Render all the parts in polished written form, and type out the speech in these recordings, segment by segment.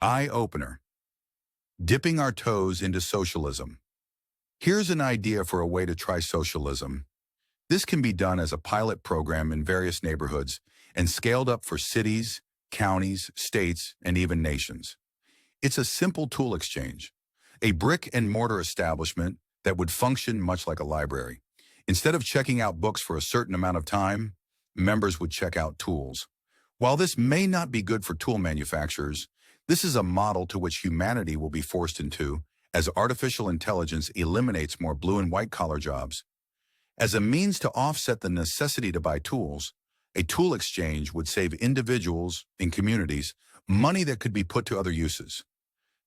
Eye-opener. Dipping our toes into socialism. Here's an idea for a way to try socialism. This can be done as a pilot program in various neighborhoods and scaled up for cities, counties, states, and even nations. It's a simple tool exchange, a brick and mortar establishment that would function much like a library. Instead of checking out books for a certain amount of time, members would check out tools. While this may not be good for tool manufacturers, this is a model to which humanity will be forced into as artificial intelligence eliminates more blue and white collar jobs. As a means to offset the necessity to buy tools, a tool exchange would save individuals and communities money that could be put to other uses.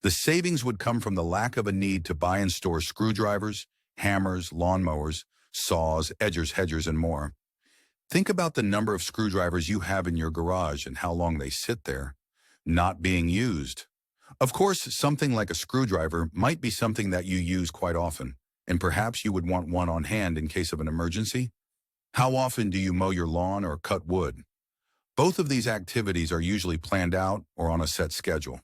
The savings would come from the lack of a need to buy and store screwdrivers, hammers, lawnmowers, saws, edgers, hedgers, and more. Think about the number of screwdrivers you have in your garage and how long they sit there, not being used. Of course, something like a screwdriver might be something that you use quite often, and perhaps you would want one on hand in case of an emergency. How often do you mow your lawn or cut wood? Both of these activities are usually planned out or on a set schedule.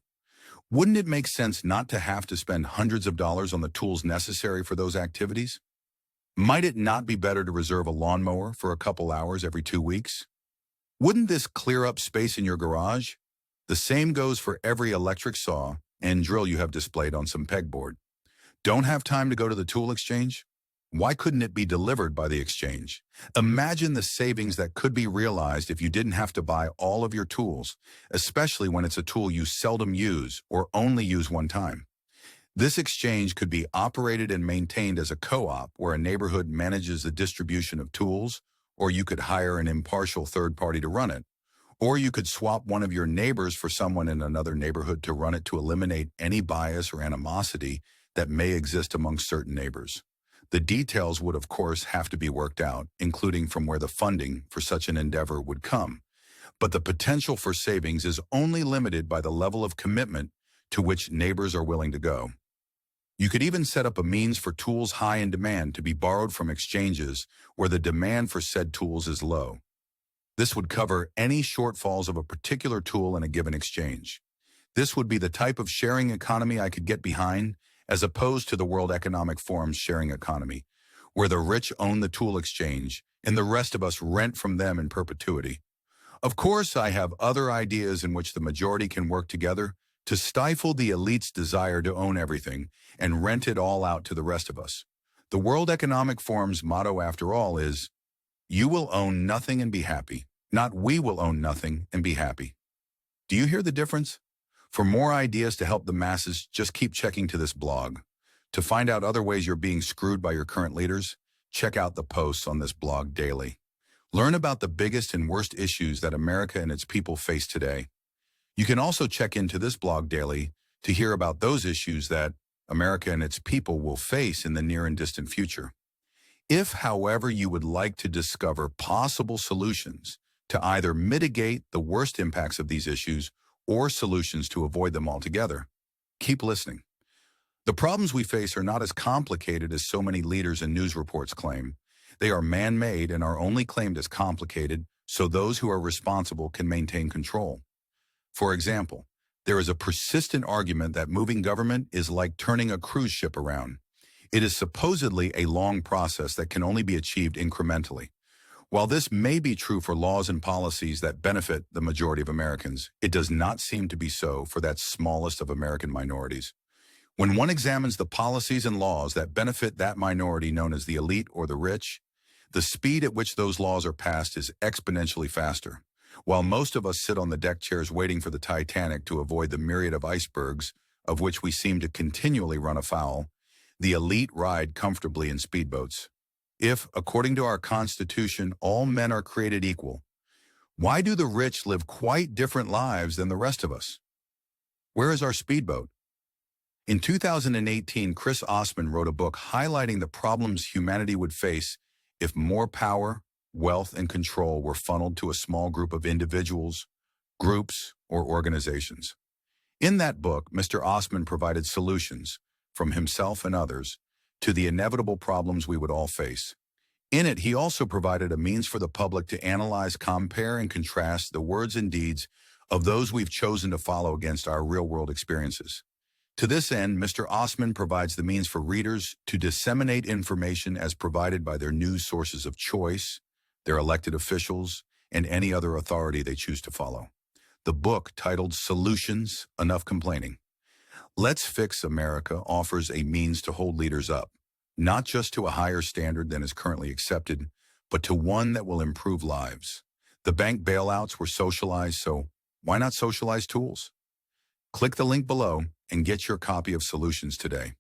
Wouldn't it make sense not to have to spend hundreds of dollars on the tools necessary for those activities? Might it not be better to reserve a lawnmower for a couple hours every 2 weeks? Wouldn't this clear up space in your garage? The same goes for every electric saw and drill you have displayed on some pegboard. Don't have time to go to the tool exchange? Why couldn't it be delivered by the exchange? Imagine the savings that could be realized if you didn't have to buy all of your tools, especially when it's a tool you seldom use or only use one time. This exchange could be operated and maintained as a co-op where a neighborhood manages the distribution of tools, or you could hire an impartial third party to run it. Or you could swap one of your neighbors for someone in another neighborhood to run it to eliminate any bias or animosity that may exist among certain neighbors. The details would, of course, have to be worked out, including from where the funding for such an endeavor would come. But the potential for savings is only limited by the level of commitment to which neighbors are willing to go. You could even set up a means for tools high in demand to be borrowed from exchanges where the demand for said tools is low. This would cover any shortfalls of a particular tool in a given exchange. This would be the type of sharing economy I could get behind, as opposed to the World Economic Forum's sharing economy, where the rich own the tool exchange and the rest of us rent from them in perpetuity. Of course, I have other ideas in which the majority can work together to stifle the elite's desire to own everything and rent it all out to the rest of us. The World Economic Forum's motto, after all, is, "You will own nothing and be happy," not "we will own nothing and be happy." Do you hear the difference? For more ideas to help the masses, just keep checking to this blog. To find out other ways you're being screwed by your current leaders, check out the posts on this blog daily. Learn about the biggest and worst issues that America and its people face today. You can also check into this blog daily to hear about those issues that America and its people will face in the near and distant future. If, however, you would like to discover possible solutions to either mitigate the worst impacts of these issues or solutions to avoid them altogether, keep listening. The problems we face are not as complicated as so many leaders and news reports claim. They are man-made and are only claimed as complicated so those who are responsible can maintain control. For example, there is a persistent argument that moving government is like turning a cruise ship around. It is supposedly a long process that can only be achieved incrementally. While this may be true for laws and policies that benefit the majority of Americans, it does not seem to be so for that smallest of American minorities. When one examines the policies and laws that benefit that minority known as the elite or the rich, the speed at which those laws are passed is exponentially faster. While most of us sit on the deck chairs waiting for the Titanic to avoid the myriad of icebergs of which we seem to continually run afoul, the elite ride comfortably in speedboats. If, according to our Constitution, all men are created equal, why do the rich live quite different lives than the rest of us? Where is our speedboat? In 2018, Chris Osman wrote a book highlighting the problems humanity would face if more power, wealth, and control were funneled to a small group of individuals, groups, or organizations. In that book, Mr. Osman provided solutions, from himself and others, to the inevitable problems we would all face. In it, he also provided a means for the public to analyze, compare, and contrast the words and deeds of those we've chosen to follow against our real-world experiences. To this end, Mr. Osman provides the means for readers to disseminate information as provided by their news sources of choice, their elected officials, and any other authority they choose to follow. The book, titled Solutions, Enough Complaining. Let's Fix America offers a means to hold leaders up, not just to a higher standard than is currently accepted, but to one that will improve lives. The bank bailouts were socialized, so why not socialize tools? Click the link below and get your copy of Solutions today.